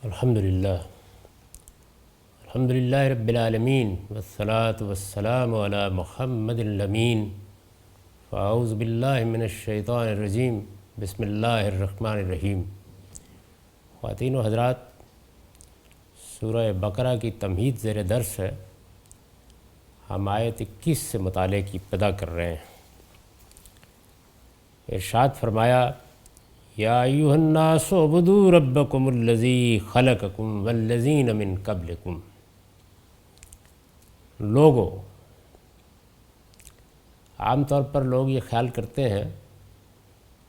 الحمدللہ رب العالمین والصلاة والسلام علی محمد الامین فاعوذ باللہ من الشیطان الرجیم بسم اللہ الرحمن الرحیم۔ خواتین و حضرات، سورہ بقرہ کی تمہید زیر درس ہے۔ ہم آیت 21 سے مطالعے کی ابتدا کر رہے ہیں۔ ارشاد فرمایا، یا ایھا الناس اعبدوا ربکم الذی خلقکم والذین من قبلکم۔ لوگو، عام طور پر لوگ یہ خیال کرتے ہیں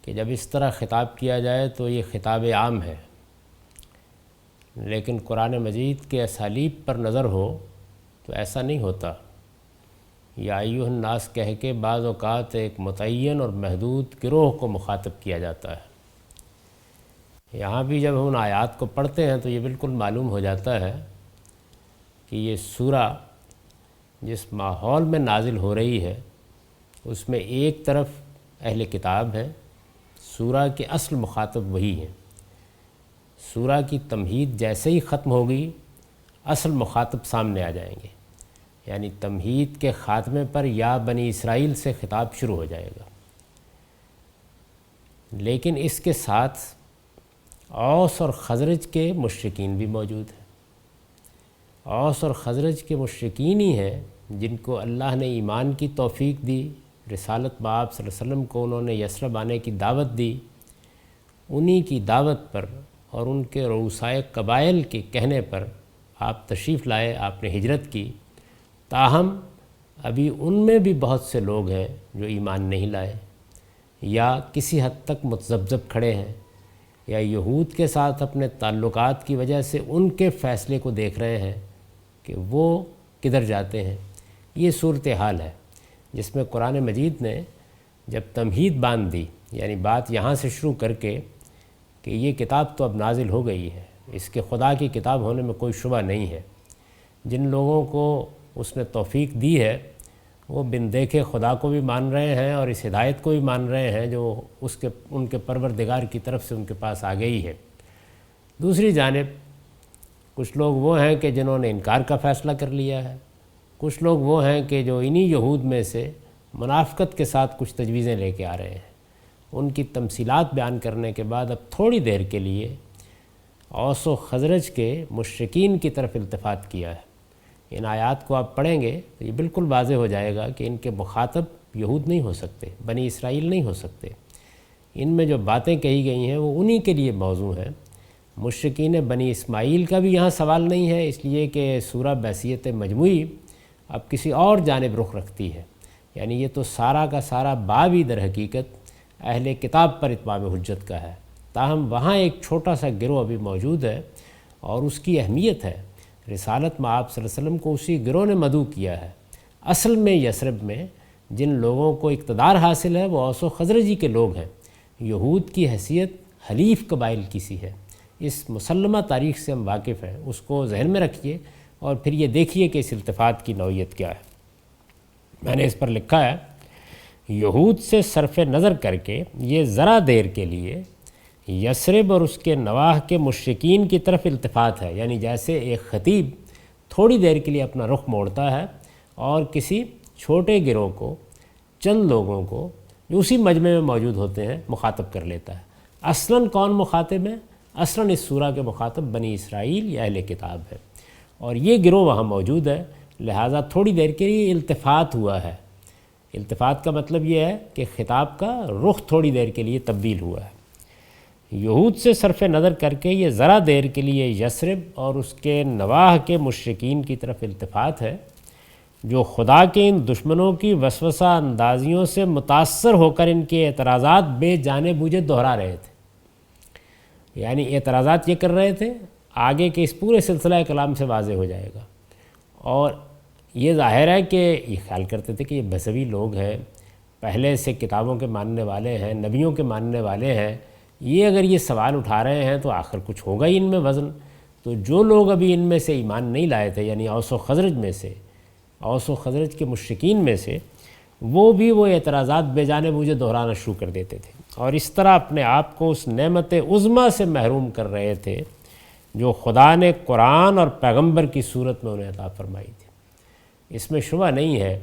کہ جب اس طرح خطاب کیا جائے تو یہ خطاب عام ہے، لیکن قرآن مجید کے اسالیب پر نظر ہو تو ایسا نہیں ہوتا۔ یا ایھا الناس کہہ کے بعض اوقات ایک متعین اور محدود گروہ کو مخاطب کیا جاتا ہے۔ یہاں بھی جب ہم ان آیات کو پڑھتے ہیں تو یہ بالکل معلوم ہو جاتا ہے کہ یہ سورہ جس ماحول میں نازل ہو رہی ہے اس میں ایک طرف اہل کتاب ہے، سورہ کے اصل مخاطب وہی ہیں۔ سورہ کی تمہید جیسے ہی ختم ہوگی اصل مخاطب سامنے آ جائیں گے، یعنی تمہید کے خاتمے پر یا بنی اسرائیل سے خطاب شروع ہو جائے گا۔ لیکن اس کے ساتھ اوس اور خزرج کے مشرکین بھی موجود ہیں۔ اوس اور خزرج کے مشرکین ہی ہیں جن کو اللہ نے ایمان کی توفیق دی، رسالت بآب صلی اللہ علیہ وسلم کو انہوں نے یثرب آنے کی دعوت دی۔ انہی کی دعوت پر اور ان کے رؤسائے قبائل کے کہنے پر آپ تشریف لائے، آپ نے ہجرت کی۔ تاہم ابھی ان میں بھی بہت سے لوگ ہیں جو ایمان نہیں لائے، یا کسی حد تک متذبذب کھڑے ہیں، یا یہود کے ساتھ اپنے تعلقات کی وجہ سے ان کے فیصلے کو دیکھ رہے ہیں کہ وہ کدھر جاتے ہیں۔ یہ صورتحال ہے جس میں قرآن مجید نے جب تمہید باندھ دی، یعنی بات یہاں سے شروع کر کے کہ یہ کتاب تو اب نازل ہو گئی ہے، اس کے خدا کی کتاب ہونے میں کوئی شبہ نہیں ہے۔ جن لوگوں کو اس نے توفیق دی ہے وہ بن دیکھے خدا کو بھی مان رہے ہیں اور اس ہدایت کو بھی مان رہے ہیں جو ان کے پروردگار کی طرف سے ان کے پاس آ گئی ہے۔ دوسری جانب کچھ لوگ وہ ہیں کہ جنہوں نے انکار کا فیصلہ کر لیا ہے، کچھ لوگ وہ ہیں کہ جو انہی یہود میں سے منافقت کے ساتھ کچھ تجویزیں لے کے آ رہے ہیں۔ ان کی تمثیلات بیان کرنے کے بعد اب تھوڑی دیر کے لیے اوس و خزرج کے مشرکین کی طرف التفات کیا ہے۔ ان آیات کو آپ پڑھیں گے تو یہ بالکل واضح ہو جائے گا کہ ان کے مخاطب یہود نہیں ہو سکتے، بنی اسرائیل نہیں ہو سکتے۔ ان میں جو باتیں کہی گئی ہیں وہ انہی کے لیے موضوع ہیں۔ مشرکین بنی اسماعیل کا بھی یہاں سوال نہیں ہے، اس لیے کہ سورہ بحیثیت مجموعی اب کسی اور جانب رخ رکھتی ہے، یعنی یہ تو سارا کا سارا باب ہی در حقیقت اہل کتاب پر اتمام حجت کا ہے۔ تاہم وہاں ایک چھوٹا سا گروہ ابھی موجود ہے اور اس کی اہمیت ہے۔ رسالت مآب صلی اللہ علیہ وسلم کو اسی گروہ نے مدعو کیا ہے۔ اصل میں یثرب میں جن لوگوں کو اقتدار حاصل ہے وہ اوس و خزرجی کے لوگ ہیں۔ یہود کی حیثیت حلیف قبائل کی سی ہے۔ اس مسلمہ تاریخ سے ہم واقف ہیں، اس کو ذہن میں رکھیے اور پھر یہ دیکھیے کہ اس التفات کی نوعیت کیا ہے۔ میں نے اس پر لکھا ہے، یہود سے صرف نظر کر کے یہ ذرا دیر کے لیے یثرب اور اس کے نواح کے مشرکین کی طرف التفات ہے، یعنی جیسے ایک خطیب تھوڑی دیر کے لیے اپنا رخ موڑتا ہے اور کسی چھوٹے گروہ کو، چند لوگوں کو جو اسی مجمع میں موجود ہوتے ہیں مخاطب کر لیتا ہے۔ اصلاً کون مخاطب ہے؟ اصلاً اس سورہ کے مخاطب بنی اسرائیل یا اہل کتاب ہے، اور یہ گروہ وہاں موجود ہے، لہٰذا تھوڑی دیر کے لیے التفات ہوا ہے۔ التفات کا مطلب یہ ہے کہ خطاب کا رخ تھوڑی دیر کے لیے تبدیل ہوا ہے۔ یہود سے صرف نظر کر کے یہ ذرا دیر کے لیے یثرب اور اس کے نواح کے مشرکین کی طرف التفات ہے، جو خدا کے ان دشمنوں کی وسوسہ اندازیوں سے متاثر ہو کر ان کے اعتراضات بے جانے بوجھے دہرا رہے تھے۔ یعنی اعتراضات یہ کر رہے تھے، آگے کے اس پورے سلسلہ کلام سے واضح ہو جائے گا، اور یہ ظاہر ہے کہ یہ خیال کرتے تھے کہ یہ بسوی لوگ ہیں، پہلے سے کتابوں کے ماننے والے ہیں، نبیوں کے ماننے والے ہیں، یہ اگر یہ سوال اٹھا رہے ہیں تو آخر کچھ ہوگا ہی ان میں وزن۔ تو جو لوگ ابھی ان میں سے ایمان نہیں لائے تھے، یعنی اوس و خزرج میں سے، اوس و خزرج کے مشرکین میں سے، وہ بھی وہ اعتراضات بے جانے بوجھے دہرانا شروع کر دیتے تھے، اور اس طرح اپنے آپ کو اس نعمت عظمیٰ سے محروم کر رہے تھے جو خدا نے قرآن اور پیغمبر کی صورت میں انہیں عطا فرمائی تھی۔ اس میں شبہ نہیں ہے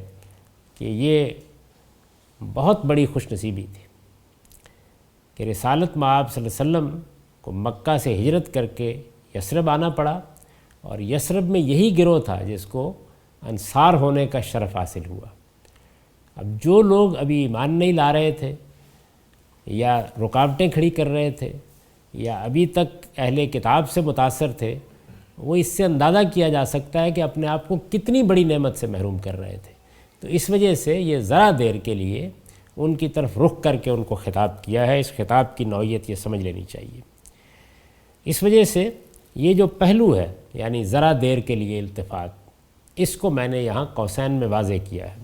کہ یہ بہت بڑی خوش نصیبی تھی کہ رسالت مآب صلی اللہ علیہ وسلم کو مکہ سے ہجرت کر کے یثرب آنا پڑا، اور یثرب میں یہی گروہ تھا جس کو انصار ہونے کا شرف حاصل ہوا۔ اب جو لوگ ابھی ایمان نہیں لا رہے تھے یا رکاوٹیں کھڑی کر رہے تھے یا ابھی تک اہل کتاب سے متاثر تھے، وہ اس سے اندازہ کیا جا سکتا ہے کہ اپنے آپ کو کتنی بڑی نعمت سے محروم کر رہے تھے۔ تو اس وجہ سے یہ ذرا دیر کے لیے ان کی طرف رخ کر کے ان کو خطاب کیا ہے۔ اس خطاب کی نوعیت یہ سمجھ لینی چاہیے۔ اس وجہ سے یہ جو پہلو ہے یعنی ذرا دیر کے لیے التفات، اس کو میں نے یہاں قوسین میں واضح کیا ہے،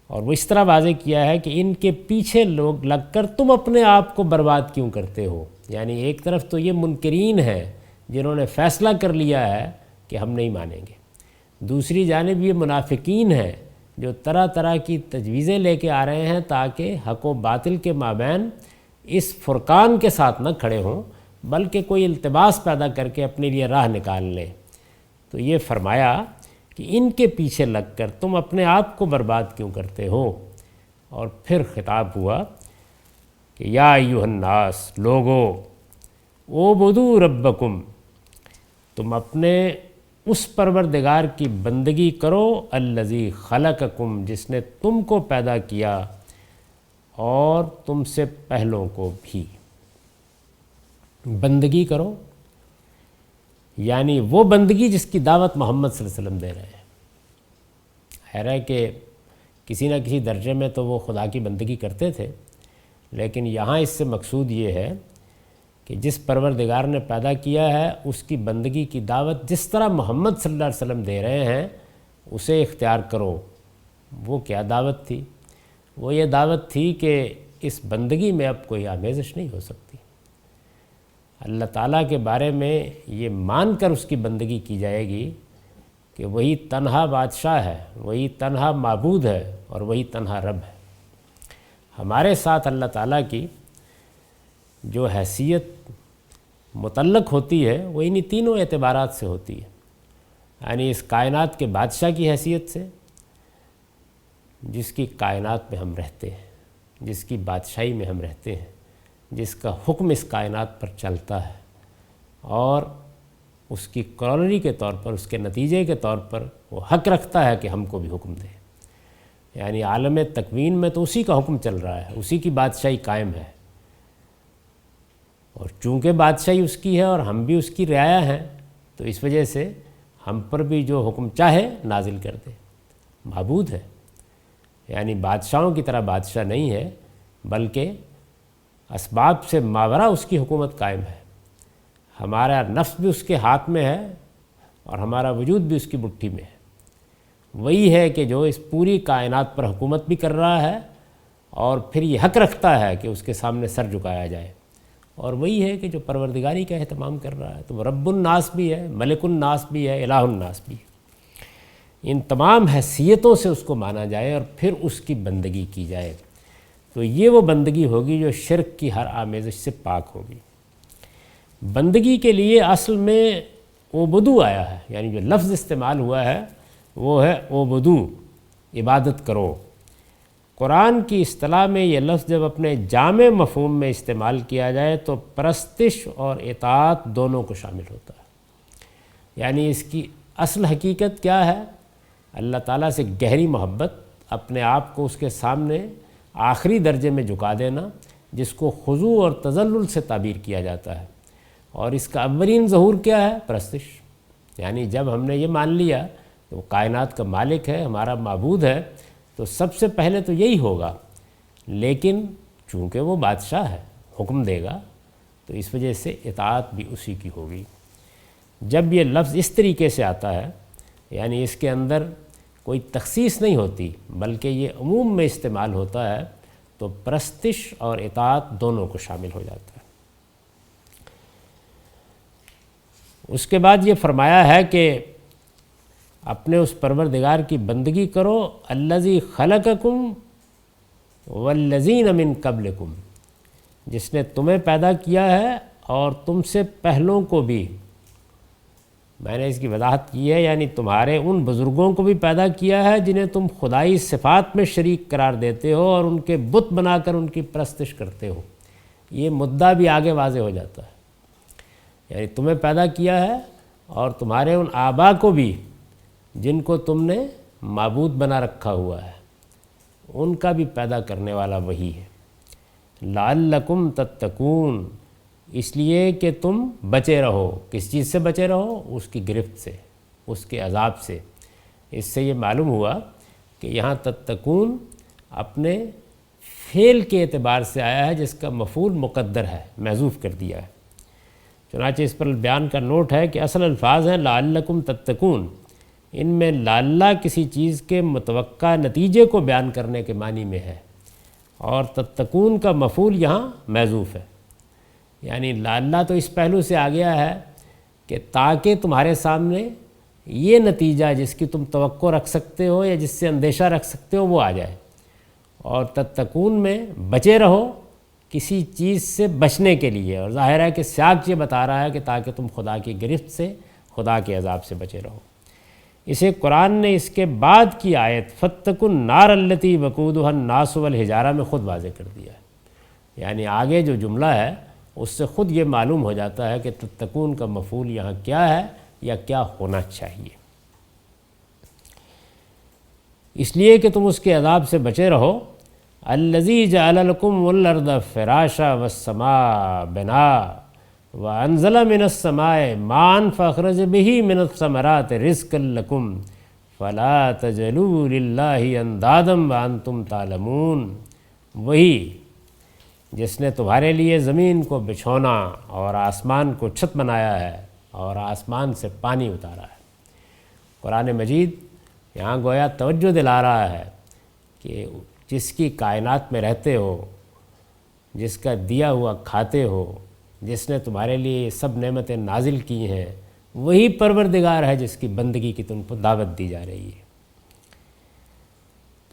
اور وہ اس طرح واضح کیا ہے کہ ان کے پیچھے لوگ لگ کر تم اپنے آپ کو برباد کیوں کرتے ہو۔ یعنی ایک طرف تو یہ منکرین ہیں جنہوں نے فیصلہ کر لیا ہے کہ ہم نہیں مانیں گے، دوسری جانب یہ منافقین ہیں جو طرح طرح کی تجویزیں لے کے آ رہے ہیں تاکہ حق و باطل کے مابین اس فرقان کے ساتھ نہ کھڑے ہوں بلکہ کوئی التباس پیدا کر کے اپنے لیے راہ نکال لیں۔ تو یہ فرمایا کہ ان کے پیچھے لگ کر تم اپنے آپ کو برباد کیوں کرتے ہو، اور پھر خطاب ہوا کہ یا ایھا الناس، لوگو، اعبدوا ربکم، تم اپنے اس پروردگار کی بندگی کرو الذی خلقکم، جس نے تم کو پیدا کیا اور تم سے پہلوں کو بھی۔ بندگی کرو یعنی وہ بندگی جس کی دعوت محمد صلی اللہ علیہ وسلم دے رہے ہیں۔ خیر ہے کہ کسی نہ کسی درجے میں تو وہ خدا کی بندگی کرتے تھے، لیکن یہاں اس سے مقصود یہ ہے کہ جس پروردگار نے پیدا کیا ہے اس کی بندگی کی دعوت جس طرح محمد صلی اللہ علیہ وسلم دے رہے ہیں اسے اختیار کرو۔ وہ کیا دعوت تھی؟ وہ یہ دعوت تھی کہ اس بندگی میں اب کوئی آمیزش نہیں ہو سکتی۔ اللہ تعالیٰ کے بارے میں یہ مان کر اس کی بندگی کی جائے گی کہ وہی تنہا بادشاہ ہے، وہی تنہا معبود ہے، اور وہی تنہا رب ہے۔ ہمارے ساتھ اللہ تعالیٰ کی جو حیثیت متعلق ہوتی ہے وہ انہی تینوں اعتبارات سے ہوتی ہے، یعنی اس کائنات کے بادشاہ کی حیثیت سے، جس کی کائنات میں ہم رہتے ہیں، جس کی بادشاہی میں ہم رہتے ہیں، جس کا حکم اس کائنات پر چلتا ہے، اور اس کی کالری کے طور پر، اس کے نتیجے کے طور پر وہ حق رکھتا ہے کہ ہم کو بھی حکم دے۔ یعنی عالم تکوین میں تو اسی کا حکم چل رہا ہے، اسی کی بادشاہی قائم ہے، اور چونکہ بادشاہی اس کی ہے اور ہم بھی اس کی رعایا ہیں تو اس وجہ سے ہم پر بھی جو حکم چاہے نازل کر دے۔ معبود ہے، یعنی بادشاہوں کی طرح بادشاہ نہیں ہے، بلکہ اسباب سے ماورا اس کی حکومت قائم ہے۔ ہمارا نفس بھی اس کے ہاتھ میں ہے اور ہمارا وجود بھی اس کی مٹھی میں ہے۔ وہی ہے کہ جو اس پوری کائنات پر حکومت بھی کر رہا ہے اور پھر یہ حق رکھتا ہے کہ اس کے سامنے سر جھکایا جائے، اور وہی ہے کہ جو پروردگاری کا اہتمام کر رہا ہے۔ تو وہ رب الناس بھی ہے، ملک الناس بھی ہے، الہ الناس بھی ہے۔ ان تمام حیثیتوں سے اس کو مانا جائے اور پھر اس کی بندگی کی جائے، تو یہ وہ بندگی ہوگی جو شرک کی ہر آمیزش سے پاک ہوگی۔ بندگی کے لیے اصل میں اعبدو آیا ہے، یعنی جو لفظ استعمال ہوا ہے وہ ہے اعبدو، عبادت کرو۔ قرآن کی اصطلاح میں یہ لفظ جب اپنے جامع مفہوم میں استعمال کیا جائے تو پرستش اور اطاعت دونوں کو شامل ہوتا ہے۔ یعنی اس کی اصل حقیقت کیا ہے؟ اللہ تعالیٰ سے گہری محبت، اپنے آپ کو اس کے سامنے آخری درجے میں جھکا دینا، جس کو خضوع اور تذلل سے تعبیر کیا جاتا ہے، اور اس کا اولین ظہور کیا ہے؟ پرستش۔ یعنی جب ہم نے یہ مان لیا کہ وہ کائنات کا مالک ہے، ہمارا معبود ہے، تو سب سے پہلے تو یہی ہوگا، لیکن چونکہ وہ بادشاہ ہے، حکم دے گا، تو اس وجہ سے اطاعت بھی اسی کی ہوگی۔ جب یہ لفظ اس طریقے سے آتا ہے، یعنی اس کے اندر کوئی تخصیص نہیں ہوتی بلکہ یہ عموم میں استعمال ہوتا ہے، تو پرستش اور اطاعت دونوں کو شامل ہو جاتا ہے۔ اس کے بعد یہ فرمایا ہے کہ اپنے اس پروردگار کی بندگی کرو الذی خلقکم والذین من قبلکم، جس نے تمہیں پیدا کیا ہے اور تم سے پہلوں کو بھی۔ میں نے اس کی وضاحت کی ہے، یعنی تمہارے ان بزرگوں کو بھی پیدا کیا ہے جنہیں تم خدائی صفات میں شریک قرار دیتے ہو اور ان کے بت بنا کر ان کی پرستش کرتے ہو۔ یہ مدعا بھی آگے واضح ہو جاتا ہے، یعنی تمہیں پیدا کیا ہے اور تمہارے ان آبا کو بھی جن کو تم نے معبود بنا رکھا ہوا ہے، ان کا بھی پیدا کرنے والا وہی ہے۔ لعلکم تتقون، اس لیے کہ تم بچے رہو۔ کس چیز سے بچے رہو؟ اس کی گرفت سے، اس کے عذاب سے۔ اس سے یہ معلوم ہوا کہ یہاں تتقون اپنے فعل کے اعتبار سے آیا ہے جس کا مفعول مقدر ہے، محذوف کر دیا ہے۔ چنانچہ اس پر بیان کا نوٹ ہے کہ اصل الفاظ ہیں لعلکم تتقون، ان میں لعلہ کسی چیز کے متوقع نتیجے کو بیان کرنے کے معنی میں ہے، اور تتقون کا مفعول یہاں محذوف ہے۔ یعنی لعلہ تو اس پہلو سے آ گیا ہے کہ تاکہ تمہارے سامنے یہ نتیجہ جس کی تم توقع رکھ سکتے ہو یا جس سے اندیشہ رکھ سکتے ہو وہ آ جائے، اور تتقون میں بچے رہو کسی چیز سے بچنے کے لیے، اور ظاہر ہے کہ سیاق یہ بتا رہا ہے کہ تاکہ تم خدا کی گرفت سے، خدا کے عذاب سے بچے رہو۔ اسے قرآن نے اس کے بعد کی آیت فاتقوا النار التی وقودها الناس والحجارہ میں خود واضح کر دیا ہے، یعنی آگے جو جملہ ہے اس سے خود یہ معلوم ہو جاتا ہے کہ تتقون کا مفعول یہاں کیا ہے یا کیا ہونا چاہیے۔ اس لیے کہ تم اس کے عذاب سے بچے رہو۔ الذی جعل لکم الارض فراشا والسماء بناء وانزل من السماء ماء فاخرج به من الثمرات رزقا لکم فلا تجعلوا للہ اندادا وانتم تعلمون، وہی جس نے تمہارے لیے زمین کو بچھونا اور آسمان کو چھت بنایا ہے اور آسمان سے پانی اتارا ہے۔ قرآن مجید یہاں گویا توجہ دلا رہا ہے کہ جس کی کائنات میں رہتے ہو، جس کا دیا ہوا کھاتے ہو، جس نے تمہارے لیے سب نعمتیں نازل کی ہیں، وہی پروردگار ہے جس کی بندگی کی تم کو دعوت دی جا رہی ہے۔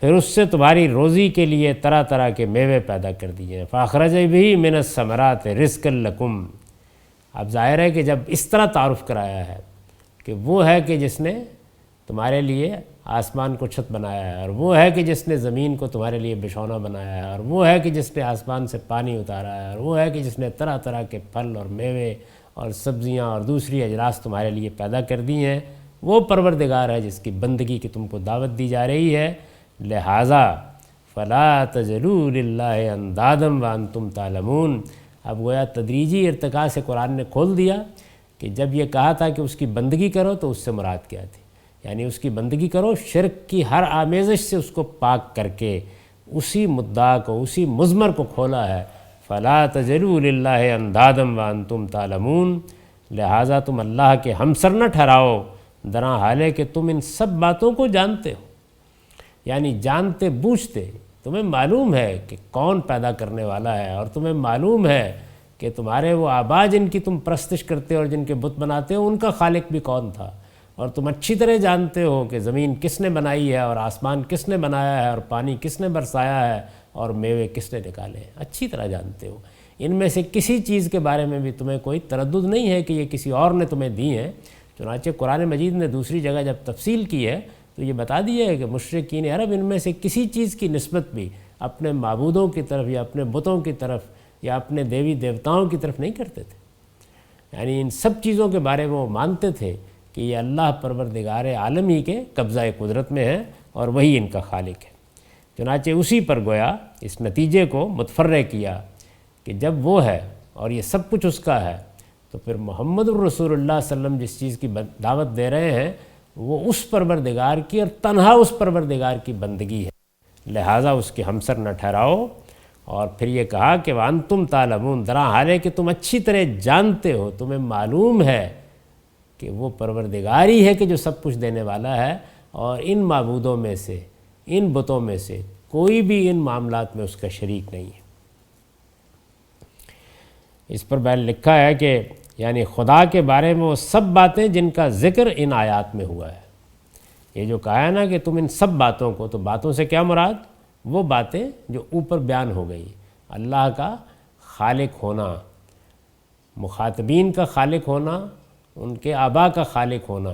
پھر اس سے تمہاری روزی کے لیے طرح طرح کے میوے پیدا کر دیے ہیں۔ فاخرج بھی من الثمرات رزقا لکم، اب ظاہر ہے کہ جب اس طرح تعارف کرایا ہے کہ وہ ہے کہ جس نے تمہارے لیے آسمان کو چھت بنایا ہے، اور وہ ہے کہ جس نے زمین کو تمہارے لیے بچھونا بنایا ہے، اور وہ ہے کہ جس نے آسمان سے پانی اتارا ہے، اور وہ ہے کہ جس نے طرح طرح کے پھل اور میوے اور سبزیاں اور دوسری اجراس تمہارے لیے پیدا کر دی ہیں، وہ پروردگار ہے جس کی بندگی کی تم کو دعوت دی جا رہی ہے۔ لہٰذا فلا تجعلوا للہ اندادا وانتم تعلمون، اب گویا تدریجی ارتقاء سے قرآن نے کھول دیا کہ جب یہ کہا تھا کہ اس کی بندگی کرو تو اس سے مراد کیا تھی، یعنی اس کی بندگی کرو شرک کی ہر آمیزش سے اس کو پاک کر کے اسی مدعا کو، اسی مضمر کو کھولا ہے۔ فلا تجعلوا للہ اندادا وانتم تعلمون، لہٰذا تم اللہ کے ہمسر نہ ٹھہراؤ درا حال ہے کہ تم ان سب باتوں کو جانتے ہو، یعنی جانتے بوجھتے تمہیں معلوم ہے کہ کون پیدا کرنے والا ہے، اور تمہیں معلوم ہے کہ تمہارے وہ آبا جن کی تم پرستش کرتے اور جن کے بت بناتے ہو ان کا خالق بھی کون تھا، اور تم اچھی طرح جانتے ہو کہ زمین کس نے بنائی ہے اور آسمان کس نے بنایا ہے اور پانی کس نے برسایا ہے اور میوے کس نے نکالے ہیں، اچھی طرح جانتے ہو۔ ان میں سے کسی چیز کے بارے میں بھی تمہیں کوئی تردد نہیں ہے کہ یہ کسی اور نے تمہیں دی ہیں۔ چنانچہ قرآن مجید نے دوسری جگہ جب تفصیل کی ہے تو یہ بتا دیا ہے کہ مشرکین عرب ان میں سے کسی چیز کی نسبت بھی اپنے معبودوں کی طرف یا اپنے بتوں کی طرف یا اپنے دیوی دیوتاؤں کی طرف نہیں کرتے تھے، یعنی ان سب چیزوں کے بارے میں وہ مانتے تھے کہ یہ اللہ پروردگار عالم ہی کے قبضہ قدرت میں ہے اور وہی ان کا خالق ہے۔ چنانچہ اسی پر گویا اس نتیجے کو متفرع کیا کہ جب وہ ہے اور یہ سب کچھ اس کا ہے تو پھر محمد الرسول اللہ صلی اللہ علیہ وسلم جس چیز کی دعوت دے رہے ہیں وہ اس پروردگار کی اور تنہا اس پروردگار کی بندگی ہے، لہٰذا اس کے ہمسر نہ ٹھہراؤ۔ اور پھر یہ کہا کہ وانتم تعلمون، درا حال ہے کہ تم اچھی طرح جانتے ہو، تمہیں معلوم ہے کہ وہ پروردگار ہی ہے کہ جو سب کچھ دینے والا ہے، اور ان معبودوں میں سے، ان بتوں میں سے کوئی بھی ان معاملات میں اس کا شریک نہیں ہے۔ اس پر بیان لکھا ہے کہ یعنی خدا کے بارے میں وہ سب باتیں جن کا ذکر ان آیات میں ہوا ہے۔ یہ جو کہا ہے نا کہ تم ان سب باتوں کو، تو باتوں سے کیا مراد؟ وہ باتیں جو اوپر بیان ہو گئی، اللہ کا خالق ہونا، مخاطبین کا خالق ہونا، ان کے آبا کا خالق ہونا،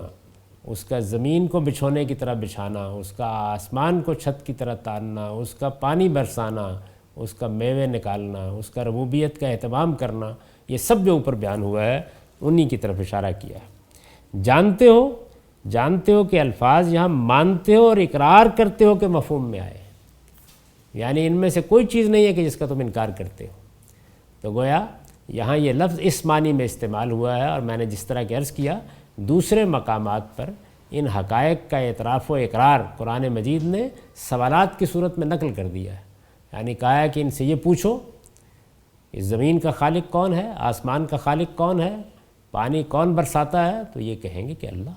اس کا زمین کو بچھونے کی طرح بچھانا، اس کا آسمان کو چھت کی طرح تاننا، اس کا پانی برسانا، اس کا میوے نکالنا، اس کا ربوبیت کا اہتمام کرنا، یہ سب جو اوپر بیان ہوا ہے انہی کی طرف اشارہ کیا ہے۔ جانتے ہو کہ الفاظ یہاں مانتے ہو اور اقرار کرتے ہو کہ مفہوم میں آئے، یعنی ان میں سے کوئی چیز نہیں ہے کہ جس کا تم انکار کرتے ہو۔ تو گویا یہاں یہ لفظ اس معنی میں استعمال ہوا ہے، اور میں نے جس طرح کہ عرض کیا دوسرے مقامات پر ان حقائق کا اعتراف و اقرار قرآن مجید نے سوالات کی صورت میں نقل کر دیا ہے، یعنی کہا ہے کہ ان سے یہ پوچھو اس زمین کا خالق کون ہے، آسمان کا خالق کون ہے، پانی کون برساتا ہے، تو یہ کہیں گے کہ اللہ۔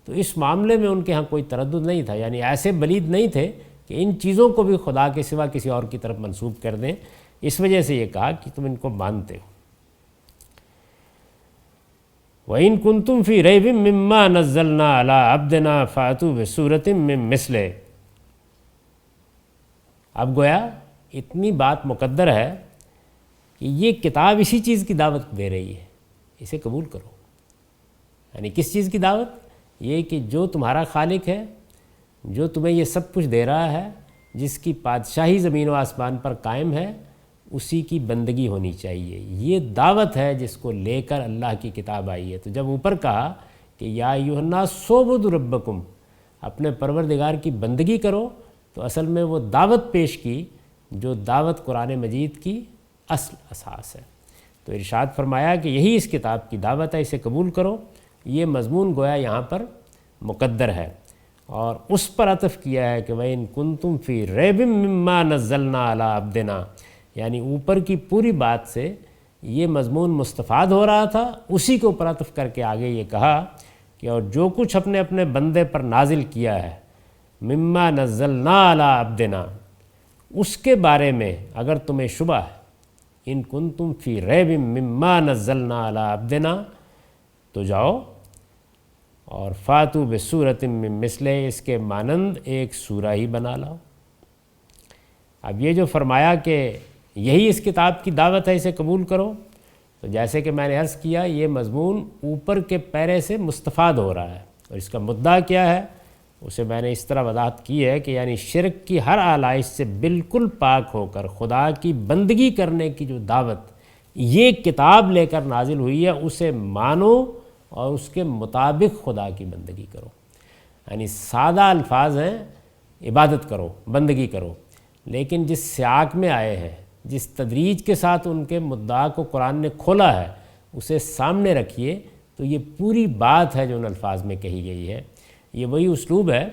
تو اس معاملے میں ان کے ہاں کوئی تردد نہیں تھا، یعنی ایسے بلید نہیں تھے کہ ان چیزوں کو بھی خدا کے سوا کسی اور کی طرف منسوب کر دیں، اس وجہ سے یہ کہا کہ تم ان کو مانتے ہو۔ وَإِن كُنتُمْ فِي رَيْبٍ مِّمَّا نَزَّلْنَا عَلَىٰ عَبْدِنَا فَأْتُوا بِسُورَةٍ مِّن مِّثْلِهِ۔ اب گویا اتنی بات مقدر ہے کہ یہ کتاب اسی چیز کی دعوت دے رہی ہے، اسے قبول کرو۔ یعنی کس چیز کی دعوت؟ یہ کہ جو تمہارا خالق ہے، جو تمہیں یہ سب کچھ دے رہا ہے، جس کی بادشاہی زمین و آسمان پر قائم ہے، اسی کی بندگی ہونی چاہیے۔ یہ دعوت ہے جس کو لے کر اللہ کی کتاب آئی ہے۔ تو جب اوپر کہا کہ یا ایھا الناس اعبدوا ربکم، اپنے پروردگار کی بندگی کرو، تو اصل میں وہ دعوت پیش کی جو دعوت قرآن مجید کی اصل اساس ہے۔ تو ارشاد فرمایا کہ یہی اس کتاب کی دعوت ہے، اسے قبول کرو۔ یہ مضمون گویا یہاں پر مقدر ہے، اور اس پر عطف کیا ہے کہ وَإِن كُنتُمْ فِي رَيْبٍ مِّمَّا نَزَّلْنَا عَلَىٰ عَبْدِنَا، یعنی اوپر کی پوری بات سے یہ مضمون مستفاد ہو رہا تھا، اسی کے اوپر عطف کر کے آگے یہ کہا کہ اور جو کچھ اپنے بندے پر نازل کیا ہے مما نزلنا علی عبدنا، اس کے بارے میں اگر تمہیں شبہ ہے، ان کنتم فی ریب مما نزلنا علی عبدنا، تو جاؤ اور فاتو بسورۃ من مثلہ، اس کے مانند ایک سورہ ہی بنا لاؤ۔ اب یہ جو فرمایا کہ یہی اس کتاب کی دعوت ہے، اسے قبول کرو، تو جیسے کہ میں نے عرض کیا یہ مضمون اوپر کے پیرے سے مستفاد ہو رہا ہے، اور اس کا مدعا کیا ہے اسے میں نے اس طرح وضاحت کی ہے کہ یعنی شرک کی ہر آلائش سے بالکل پاک ہو کر خدا کی بندگی کرنے کی جو دعوت یہ کتاب لے کر نازل ہوئی ہے، اسے مانو اور اس کے مطابق خدا کی بندگی کرو۔ یعنی سادہ الفاظ ہیں، عبادت کرو، بندگی کرو، لیکن جس سیاق میں آئے ہیں، جس تدریج کے ساتھ ان کے مدعا کو قرآن نے کھولا ہے، اسے سامنے رکھیے تو یہ پوری بات ہے جو ان الفاظ میں کہی گئی ہے۔ یہ وہی اسلوب ہے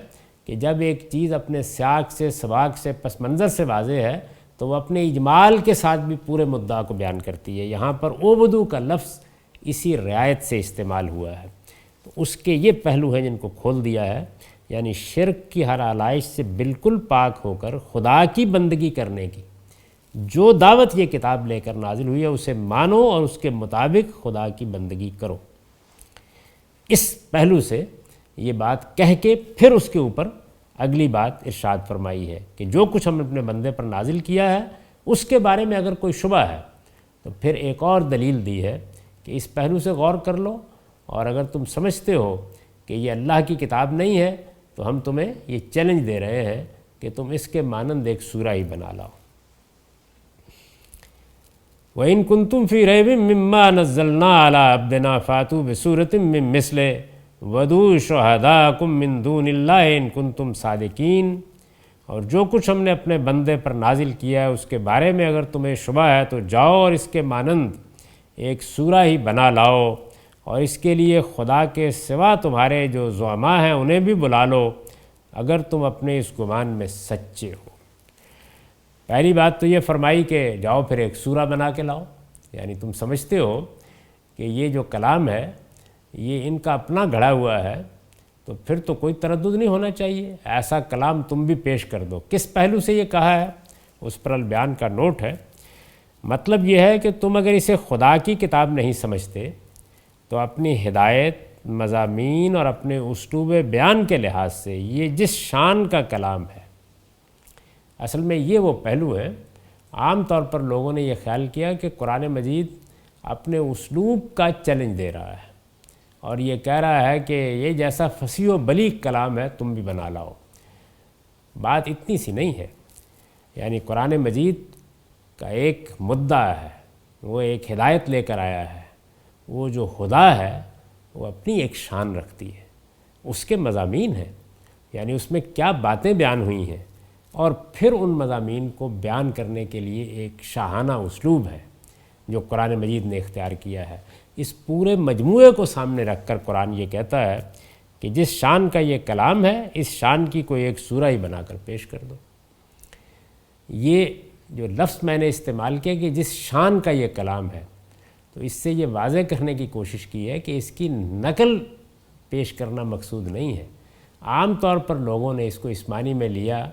کہ جب ایک چیز اپنے سیاق سے، سباق سے، پس منظر سے واضح ہے تو وہ اپنے اجمال کے ساتھ بھی پورے مدعا کو بیان کرتی ہے۔ یہاں پر اعبدوا کا لفظ اسی رعایت سے استعمال ہوا ہے، تو اس کے یہ پہلو ہیں جن کو کھول دیا ہے، یعنی شرک کی ہر آلائش سے بالکل پاک ہو کر خدا کی بندگی کرنے کی جو دعوت یہ کتاب لے کر نازل ہوئی ہے، اسے مانو اور اس کے مطابق خدا کی بندگی کرو۔ اس پہلو سے یہ بات کہہ کے پھر اس کے اوپر اگلی بات ارشاد فرمائی ہے کہ جو کچھ ہم نے اپنے بندے پر نازل کیا ہے اس کے بارے میں اگر کوئی شبہ ہے تو پھر ایک اور دلیل دی ہے کہ اس پہلو سے غور کر لو، اور اگر تم سمجھتے ہو کہ یہ اللہ کی کتاب نہیں ہے تو ہم تمہیں یہ چیلنج دے رہے ہیں کہ تم اس کے مانند ایک سورہ ہی بنا لاؤ۔ وَإِن كُنتُمْ فِي رَيْبٍ مِّمَّا نَزَّلْنَا عَلَىٰ عَبْدِنَا فَأْتُوا بِسُورَةٍ مِّن مِّثْلِهِ وَادْعُوا شُهَدَاءَكُم مِّن دُونِ اللَّهِ إِن كُنتُمْ صَادِقِينَ، اور جو کچھ ہم نے اپنے بندے پر نازل کیا ہے اس کے بارے میں اگر تمہیں شبہ ہے تو جاؤ اور اس کے مانند ایک سورہ ہی بنا لاؤ، اور اس کے لیے خدا کے سوا تمہارے جو زعماء ہیں انہیں بھی بلا لو اگر تم اپنے اس گمان میں سچے ہو۔ پہلی بات تو یہ فرمائی کہ جاؤ پھر ایک سورہ بنا کے لاؤ، یعنی تم سمجھتے ہو کہ یہ جو کلام ہے یہ ان کا اپنا گھڑا ہوا ہے، تو پھر تو کوئی تردد نہیں ہونا چاہیے، ایسا کلام تم بھی پیش کر دو۔ کس پہلو سے یہ کہا ہے اس پر البیان کا نوٹ ہے۔ مطلب یہ ہے کہ تم اگر اسے خدا کی کتاب نہیں سمجھتے تو اپنی ہدایت، مضامین اور اپنے اسلوب بیان کے لحاظ سے یہ جس شان کا کلام ہے، اصل میں یہ وہ پہلو ہے۔ عام طور پر لوگوں نے یہ خیال کیا کہ قرآن مجید اپنے اسلوب کا چیلنج دے رہا ہے، اور یہ کہہ رہا ہے کہ یہ جیسا فصیح و بلیغ کلام ہے تم بھی بنا لاؤ۔ بات اتنی سی نہیں ہے، یعنی قرآن مجید کا ایک مدعا ہے، وہ ایک ہدایت لے کر آیا ہے، وہ جو خدا ہے وہ اپنی ایک شان رکھتی ہے، اس کے مضامین ہیں، یعنی اس میں کیا باتیں بیان ہوئی ہیں، اور پھر ان مضامین کو بیان کرنے کے لیے ایک شاہانہ اسلوب ہے جو قرآن مجید نے اختیار کیا ہے۔ اس پورے مجموعے کو سامنے رکھ کر قرآن یہ کہتا ہے کہ جس شان کا یہ کلام ہے اس شان کی کوئی ایک سورہ ہی بنا کر پیش کر دو۔ یہ جو لفظ میں نے استعمال کیا کہ جس شان کا یہ کلام ہے، تو اس سے یہ واضح کرنے کی کوشش کی ہے کہ اس کی نقل پیش کرنا مقصود نہیں ہے۔ عام طور پر لوگوں نے اس کو اس معنی میں لیا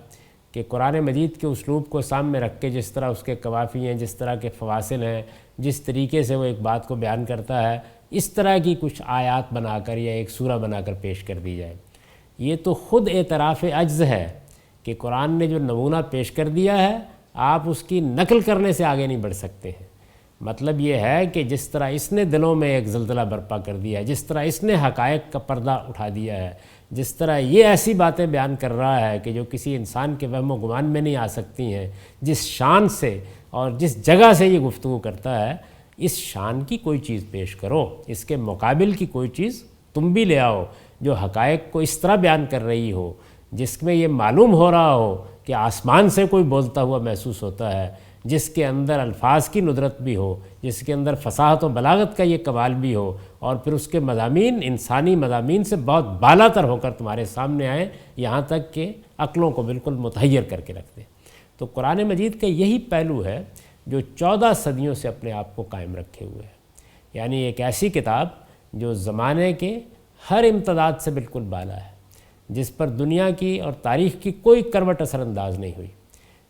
کہ قرآن مجید کے اسلوب کو سامنے رکھ کے جس طرح اس کے قوافی ہیں، جس طرح کے فواصل ہیں، جس طریقے سے وہ ایک بات کو بیان کرتا ہے، اس طرح کی کچھ آیات بنا کر یا ایک سورہ بنا کر پیش کر دی جائے۔ یہ تو خود اعتراف عجز ہے کہ قرآن نے جو نمونہ پیش کر دیا ہے آپ اس کی نقل کرنے سے آگے نہیں بڑھ سکتے ہیں۔ مطلب یہ ہے کہ جس طرح اس نے دلوں میں ایک زلزلہ برپا کر دیا ہے، جس طرح اس نے حقائق کا پردہ اٹھا دیا ہے، جس طرح یہ ایسی باتیں بیان کر رہا ہے کہ جو کسی انسان کے وہم و گمان میں نہیں آ سکتی ہیں، جس شان سے اور جس جگہ سے یہ گفتگو کرتا ہے، اس شان کی کوئی چیز پیش کرو، اس کے مقابل کی کوئی چیز تم بھی لے آؤ جو حقائق کو اس طرح بیان کر رہی ہو، جس میں یہ معلوم ہو رہا ہو کہ آسمان سے کوئی بولتا ہوا محسوس ہوتا ہے، جس کے اندر الفاظ کی ندرت بھی ہو، جس کے اندر فصاحت و بلاغت کا یہ کمال بھی ہو، اور پھر اس کے مضامین انسانی مضامین سے بہت بالا تر ہو کر تمہارے سامنے آئیں، یہاں تک کہ عقلوں کو بالکل متحیر کر کے رکھ دیں۔ تو قرآن مجید کا یہی پہلو ہے جو 14 صدیوں سے اپنے آپ کو قائم رکھے ہوئے ہے، یعنی ایک ایسی کتاب جو زمانے کے ہر امتداد سے بالکل بالا ہے، جس پر دنیا کی اور تاریخ کی کوئی کروٹ اثر انداز نہیں ہوئی،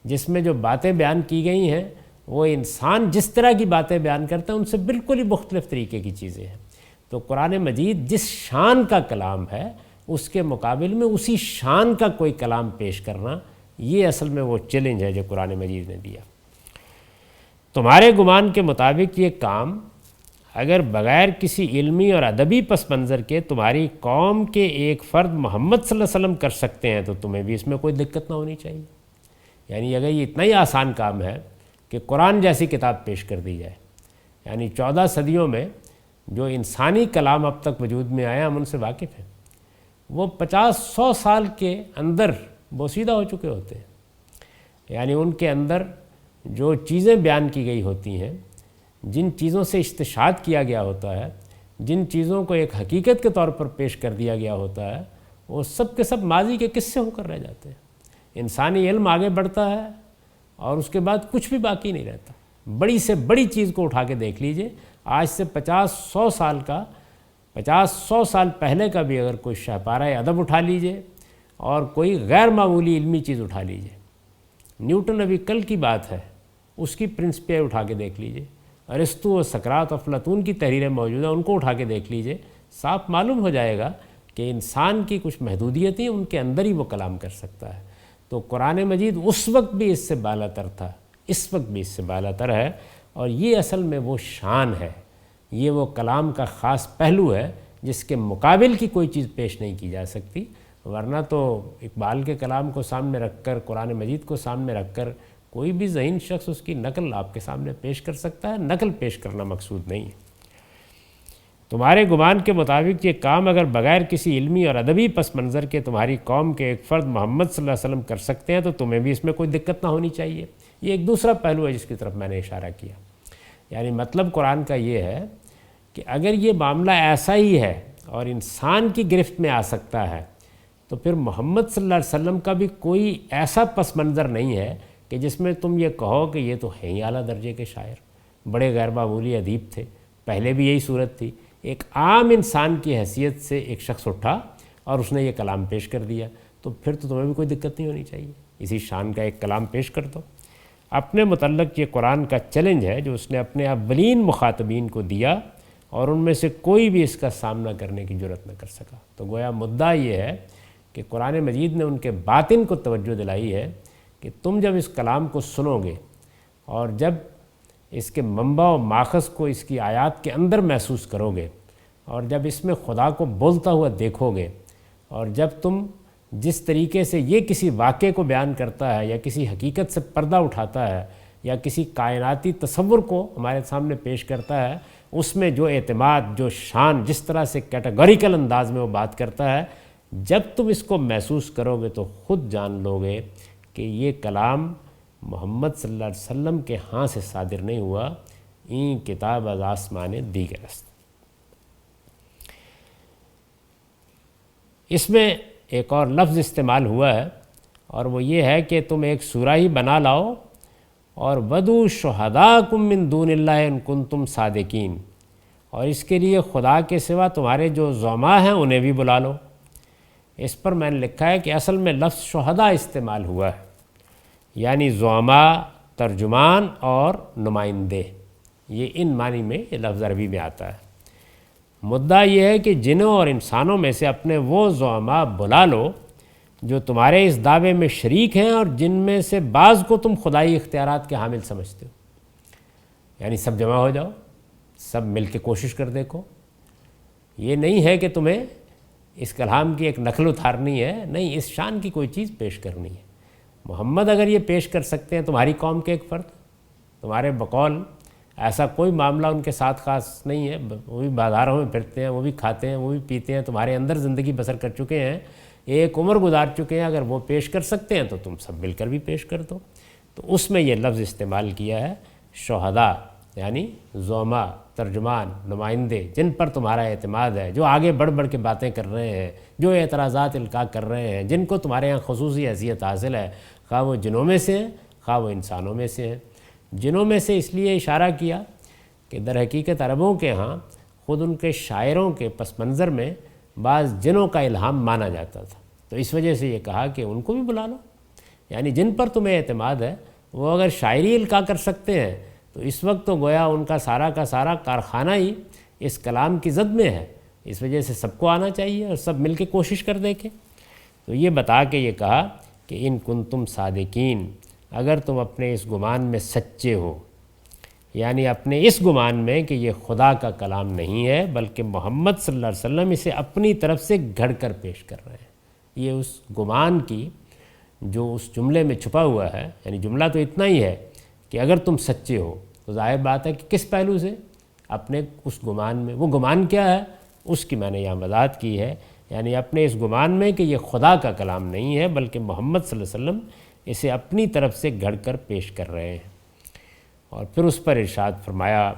جس میں جو باتیں بیان کی گئی ہیں وہ انسان جس طرح کی باتیں بیان کرتا ہے ان سے بالکل ہی مختلف طریقے کی چیزیں ہیں۔ تو قرآن مجید جس شان کا کلام ہے اس کے مقابل میں اسی شان کا کوئی کلام پیش کرنا، یہ اصل میں وہ چیلنج ہے جو قرآن مجید نے دیا۔ تمہارے گمان کے مطابق یہ کام اگر بغیر کسی علمی اور ادبی پس منظر کے تمہاری قوم کے ایک فرد محمد صلی اللہ علیہ وسلم کر سکتے ہیں تو تمہیں بھی اس میں کوئی دقت نہ ہونی چاہیے۔ یعنی اگر یہ اتنا ہی آسان کام ہے کہ قرآن جیسی کتاب پیش کر دی جائے، یعنی 14 صدیوں میں جو انسانی کلام اب تک وجود میں آیا ہم ان سے واقف ہیں، وہ 50-100 سال کے اندر بوسیدہ ہو چکے ہوتے ہیں۔ یعنی ان کے اندر جو چیزیں بیان کی گئی ہوتی ہیں، جن چیزوں سے استشہاد کیا گیا ہوتا ہے، جن چیزوں کو ایک حقیقت کے طور پر پیش کر دیا گیا ہوتا ہے، وہ سب کے سب ماضی کے قصے ہو کر رہ جاتے ہیں۔ انسانی علم آگے بڑھتا ہے اور اس کے بعد کچھ بھی باقی نہیں رہتا۔ بڑی سے بڑی چیز کو اٹھا کے دیکھ لیجئے، آج سے 50-100 سال کا 50-100 سال پہلے کا بھی اگر کوئی شاہپارہ ادب اٹھا لیجئے اور کوئی غیر معمولی علمی چیز اٹھا لیجئے، نیوٹن ابھی کل کی بات ہے، اس کی پرنسپل اٹھا کے دیکھ لیجئے، ارسطو و سقراط و افلاطون کی تحریریں موجود ہیں ان کو اٹھا کے دیکھ لیجئے، صاف معلوم ہو جائے گا کہ انسان کی کچھ محدودیتیں ان کے اندر ہی وہ کلام کر سکتا ہے۔ تو قرآن مجید اس وقت بھی اس سے بالا تر تھا، اس وقت بھی اس سے بالا تر ہے، اور یہ اصل میں وہ شان ہے، یہ وہ کلام کا خاص پہلو ہے جس کے مقابل کی کوئی چیز پیش نہیں کی جا سکتی۔ ورنہ تو اقبال کے کلام کو سامنے رکھ کر، قرآن مجید کو سامنے رکھ کر کوئی بھی ذہین شخص اس کی نقل آپ کے سامنے پیش کر سکتا ہے، نقل پیش کرنا مقصود نہیں ہے۔ تمہارے گمان کے مطابق یہ کام اگر بغیر کسی علمی اور ادبی پس منظر کے تمہاری قوم کے ایک فرد محمد صلی اللہ علیہ وسلم کر سکتے ہیں تو تمہیں بھی اس میں کوئی دقت نہ ہونی چاہیے۔ یہ ایک دوسرا پہلو ہے جس کی طرف میں نے اشارہ کیا، یعنی مطلب قرآن کا یہ ہے کہ اگر یہ معاملہ ایسا ہی ہے اور انسان کی گرفت میں آ سکتا ہے تو پھر محمد صلی اللہ علیہ وسلم کا بھی کوئی ایسا پس منظر نہیں ہے کہ جس میں تم یہ کہو کہ یہ تو ہیں ہی اعلیٰ درجے کے شاعر، بڑے غیر معمولی ادیب تھے، پہلے بھی یہی صورت تھی۔ ایک عام انسان کی حیثیت سے ایک شخص اٹھا اور اس نے یہ کلام پیش کر دیا، تو پھر تو تمہیں بھی کوئی دقت نہیں ہونی چاہیے، اسی شان کا ایک کلام پیش کر دو۔ اپنے متعلق یہ قرآن کا چیلنج ہے جو اس نے اپنے اولین مخاطبین کو دیا اور ان میں سے کوئی بھی اس کا سامنا کرنے کی جرات نہ کر سکا۔ تو گویا مدعا یہ ہے کہ قرآن مجید نے ان کے باطن کو توجہ دلائی ہے کہ تم جب اس کلام کو سنو گے اور جب اس کے منبع و ماخذ کو اس کی آیات کے اندر محسوس کرو گے اور جب اس میں خدا کو بولتا ہوا دیکھو گے، اور جب تم جس طریقے سے یہ کسی واقعے کو بیان کرتا ہے یا کسی حقیقت سے پردہ اٹھاتا ہے یا کسی کائناتی تصور کو ہمارے سامنے پیش کرتا ہے، اس میں جو اعتماد، جو شان، جس طرح سے کیٹیگوریکل انداز میں وہ بات کرتا ہے، جب تم اس کو محسوس کرو گے تو خود جان لو گے کہ یہ کلام محمد صلی اللہ علیہ وسلم کے ہاں سے صادر نہیں ہوا، این کتاب از آسمان دیگر است۔ اس میں ایک اور لفظ استعمال ہوا ہے، اور وہ یہ ہے کہ تم ایک سورہ ہی بنا لاؤ اور وَدُّوا شُهَدَاءَكُم مِّن دُونِ اللَّهِ إِن كُنتُمْ صَادِقِينَ، اور اس کے لیے خدا کے سوا تمہارے جو زعماء ہیں انہیں بھی بلا لو۔ اس پر میں نے لکھا ہے کہ اصل میں لفظ شہداء استعمال ہوا ہے، یعنی زعماء، ترجمان اور نمائندے، یہ ان معنی میں یہ لفظ عربی میں آتا ہے۔ مدعا یہ ہے کہ جنوں اور انسانوں میں سے اپنے وہ زعماء بلا لو جو تمہارے اس دعوے میں شریک ہیں اور جن میں سے بعض کو تم خدائی اختیارات کے حامل سمجھتے ہو، یعنی سب جمع ہو جاؤ، سب مل کے کوشش کر دیکھو۔ یہ نہیں ہے کہ تمہیں اس کلام کی ایک نقل اتارنی ہے، نہیں، اس شان کی کوئی چیز پیش کرنی ہے۔ محمد اگر یہ پیش کر سکتے ہیں تمہاری قوم کے ایک فرد، تمہارے بقول ایسا کوئی معاملہ ان کے ساتھ خاص نہیں ہے، وہ بھی بازاروں میں پھرتے ہیں، وہ بھی کھاتے ہیں، وہ بھی پیتے ہیں، تمہارے اندر زندگی بسر کر چکے ہیں، ایک عمر گزار چکے ہیں، اگر وہ پیش کر سکتے ہیں تو تم سب مل کر بھی پیش کر دو۔ تو اس میں یہ لفظ استعمال کیا ہے شہداء، یعنی زعماء، ترجمان، نمائندے، جن پر تمہارا اعتماد ہے، جو آگے بڑھ بڑھ کے باتیں کر رہے ہیں، جو اعتراضات القاء کر رہے ہیں، جن کو تمہارے یہاں خصوصی حیثیت حاصل ہے، خواہ وہ جنوں میں سے ہیں خواہ وہ انسانوں میں سے ہیں۔ جنوں میں سے اس لیے اشارہ کیا کہ در حقیقت عربوں کے ہاں خود ان کے شاعروں کے پس منظر میں بعض جنوں کا الہام مانا جاتا تھا، تو اس وجہ سے یہ کہا کہ ان کو بھی بلا لو، یعنی جن پر تمہیں اعتماد ہے وہ اگر شاعری القاء کر سکتے ہیں تو اس وقت تو گویا ان کا سارا کارخانہ ہی اس کلام کی زد میں ہے، اس وجہ سے سب کو آنا چاہیے اور سب مل کے کوشش کر دیکھیں۔ تو یہ بتا کے یہ کہا کہ ان کنتم صادقین، اگر تم اپنے اس گمان میں سچے ہو، یعنی اپنے اس گمان میں کہ یہ خدا کا کلام نہیں ہے بلکہ محمد صلی اللہ علیہ وسلم اسے اپنی طرف سے گھڑ کر پیش کر رہے ہیں، یہ اس گمان کی جو اس جملے میں چھپا ہوا ہے، یعنی جملہ تو اتنا ہی ہے کہ اگر تم سچے ہو تو ظاہر بات ہے کہ کس پہلو سے، اپنے اس گمان میں، وہ گمان کیا ہے اس کی میں نے یہاں وضاحت کی ہے، یعنی اپنے اس گمان میں کہ یہ خدا کا کلام نہیں ہے بلکہ محمد صلی اللہ علیہ وسلم اسے اپنی طرف سے گھڑ کر پیش کر رہے ہیں۔ اور پھر اس پر ارشاد فرمایا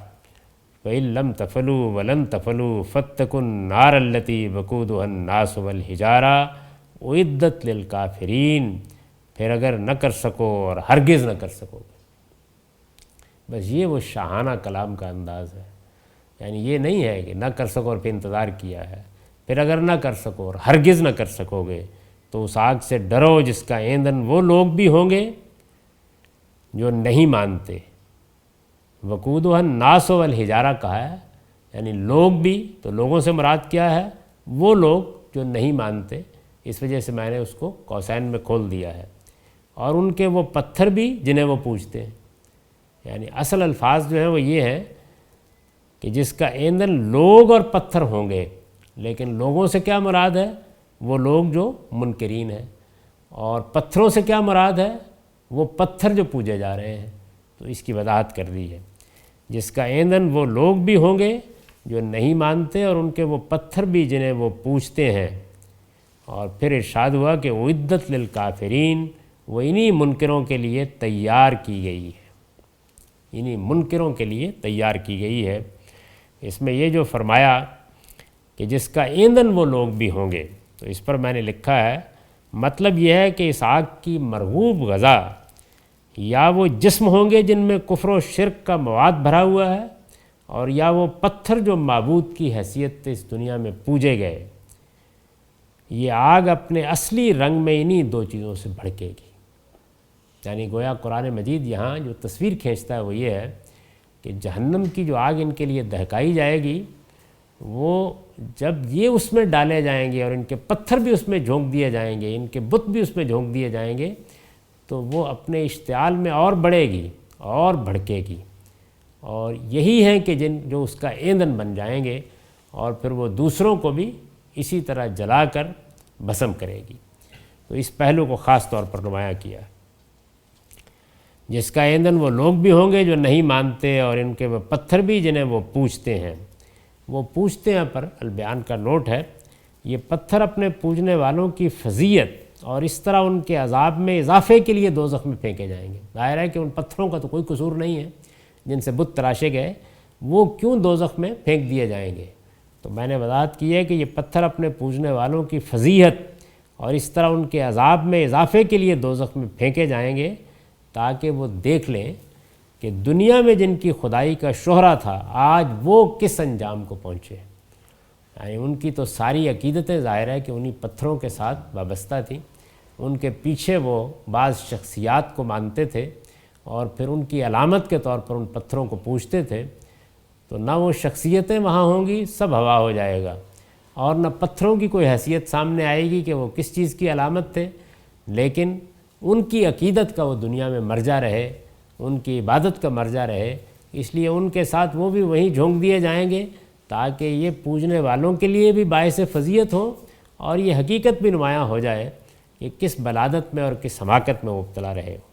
وَإِن لَمْ تَفْعَلُوا وَلَن تَفْعَلُوا فَاتَّقُوا النَّارَ الَّتِي وَقُودُهَا النَّاسُ وَالْحِجَارَةُ أُعِدَّتْ لِلْكَافِرِينَ، پھر اگر نہ کر سکو اور ہرگز نہ کر سکو گے۔ بس یہ وہ شاہانہ کلام کا انداز ہے، یعنی یہ نہیں ہے کہ نہ کر سکو اور پھر انتظار کیا ہے، پھر اگر نہ کر سکو اور ہرگز نہ کر سکو گے تو اس آگ سے ڈرو جس کا ایندھن وہ لوگ بھی ہوں گے جو نہیں مانتے۔ وقودها الناس والحجارہ کہا ہے، یعنی لوگ بھی، تو لوگوں سے مراد کیا ہے؟ وہ لوگ جو نہیں مانتے، اس وجہ سے میں نے اس کو قوسین میں کھول دیا ہے، اور ان کے وہ پتھر بھی جنہیں وہ پوجتے ہیں، یعنی اصل الفاظ جو ہیں وہ یہ ہیں کہ جس کا ایندھن لوگ اور پتھر ہوں گے، لیکن لوگوں سے کیا مراد ہے؟ وہ لوگ جو منکرین ہیں، اور پتھروں سے کیا مراد ہے؟ وہ پتھر جو پوجے جا رہے ہیں۔ تو اس کی وضاحت کر دی ہے، جس کا ایندھن وہ لوگ بھی ہوں گے جو نہیں مانتے اور ان کے وہ پتھر بھی جنہیں وہ پوجتے ہیں۔ اور پھر ارشاد ہوا کہ اعدت للکافرین، وہ انہی منکروں کے لیے تیار کی گئی ہے، انہی منکروں کے لیے تیار کی گئی ہے۔ اس میں یہ جو فرمایا کہ جس کا ایندھن وہ لوگ بھی ہوں گے، تو اس پر میں نے لکھا ہے مطلب یہ ہے کہ اس آگ کی مرغوب غذا یا وہ جسم ہوں گے جن میں کفر و شرک کا مواد بھرا ہوا ہے، اور یا وہ پتھر جو معبود کی حیثیت سے اس دنیا میں پوجے گئے۔ یہ آگ اپنے اصلی رنگ میں انہی دو چیزوں سے بھڑکے گی، یعنی گویا قرآن مجید یہاں جو تصویر کھینچتا ہے وہ یہ ہے کہ جہنم کی جو آگ ان کے لیے دہکائی جائے گی، وہ جب یہ اس میں ڈالے جائیں گے اور ان کے پتھر بھی اس میں جھونک دیے جائیں گے، ان کے بت بھی اس میں جھونک دیے جائیں گے، تو وہ اپنے اشتعال میں اور بڑھے گی اور بھڑکے گی، اور یہی ہیں کہ جو اس کا ایندھن بن جائیں گے، اور پھر وہ دوسروں کو بھی اسی طرح جلا کر بھسم کرے گی۔ تو اس پہلو کو خاص طور پر نمایاں کیا، جس کا ایندھن وہ لوگ بھی ہوں گے جو نہیں مانتے، اور ان کے وہ پتھر بھی جنہیں وہ پوجتے ہیں۔ وہ پوجتے ہیں پر البیان کا نوٹ ہے، یہ پتھر اپنے پوجنے والوں کی فضیلت اور اس طرح ان کے عذاب میں اضافے کے لیے دوزخ میں پھینکے جائیں گے۔ ظاہر ہے کہ ان پتھروں کا تو کوئی قصور نہیں ہے جن سے بت تراشے گئے، وہ کیوں دوزخ میں پھینک دیے جائیں گے؟ تو میں نے وضاحت کی ہے کہ یہ پتھر اپنے پوجنے والوں کی فضیلت اور اس طرح ان کے عذاب میں اضافے کے لیے دوزخ میں پھینکے جائیں گے، تاکہ وہ دیکھ لیں کہ دنیا میں جن کی خدائی کا شہرہ تھا آج وہ کس انجام کو پہنچے۔ یعنی ان کی تو ساری عقیدتیں ظاہر ہے کہ انہی پتھروں کے ساتھ وابستہ تھیں، ان کے پیچھے وہ بعض شخصیات کو مانتے تھے اور پھر ان کی علامت کے طور پر ان پتھروں کو پوجتے تھے، تو نہ وہ شخصیتیں وہاں ہوں گی، سب ہوا ہو جائے گا، اور نہ پتھروں کی کوئی حیثیت سامنے آئے گی کہ وہ کس چیز کی علامت تھے، لیکن ان کی عقیدت کا وہ دنیا میں مرجع رہے، ان کی عبادت کا مرجع رہے، اس لیے ان کے ساتھ وہ بھی وہیں جھونک دیے جائیں گے، تاکہ یہ پوجنے والوں کے لیے بھی باعث فضیلت ہو اور یہ حقیقت بھی نمایاں ہو جائے کہ کس بلادت میں اور کس حماقت میں مبتلا رہے ہو۔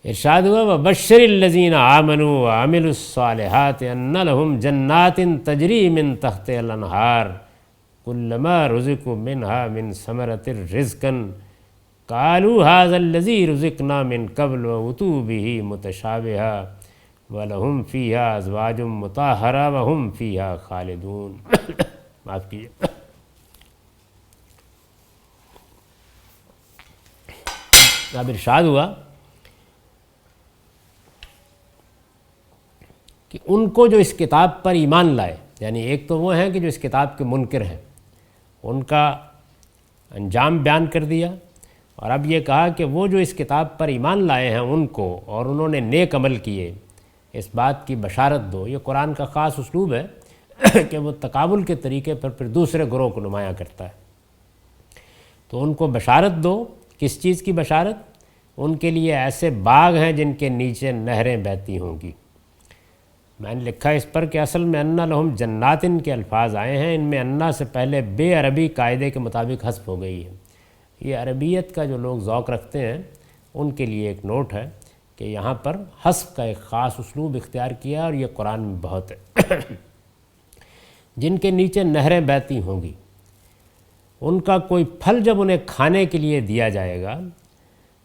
ارشاد ہوا وَبَشِّرِ الَّذِينَ آمَنُوا وَعَمِلُوا الصَّالِحَاتِ أَنَّ لَهُمْ جَنَّاتٍ تَجْرِي مِن تَحْتِهَا الْأَنْهَارُ كُلَّمَا رُزِقُوا مِنْهَا مِن ثَمَرَةٍ رِزْقًا قَالُوا هَذَا الَّذِي رُزِقْنَا مِن قَبْلُ وَأُتُوا بِهِ مُتَشَابِهًا وَلَهُمْ فِيهَا أَزْوَاجٌ مُطَهَّرَةٌ وَهُمْ فِيهَا خَالِدُونَ۔ معاف کیجیے، اب ارشاد ہوا کہ ان کو جو اس کتاب پر ایمان لائے، یعنی ایک تو وہ ہیں کہ جو اس کتاب کے منکر ہیں، ان کا انجام بیان کر دیا، اور اب یہ کہا کہ وہ جو اس کتاب پر ایمان لائے ہیں ان کو اور انہوں نے نیک عمل کیے، اس بات کی بشارت دو۔ یہ قرآن کا خاص اسلوب ہے کہ وہ تقابل کے طریقے پر پھر دوسرے گروہ کو نمایاں کرتا ہے۔ تو ان کو بشارت دو، کس چیز کی بشارت؟ ان کے لیے ایسے باغ ہیں جن کے نیچے نہریں بہتی ہوں گی۔ میں نے لکھا اس پر کہ اصل میں انا لہم جناتن کے الفاظ آئے ہیں، ان میں انا سے پہلے بے عربی قاعدے کے مطابق حذف ہو گئی ہے۔ یہ عربیت کا جو لوگ ذوق رکھتے ہیں ان کے لیے ایک نوٹ ہے کہ یہاں پر حذف کا ایک خاص اسلوب اختیار کیا، اور یہ قرآن میں بہت ہے۔ جن کے نیچے نہریں بہتی ہوں گی، ان کا کوئی پھل جب انہیں کھانے کے لیے دیا جائے گا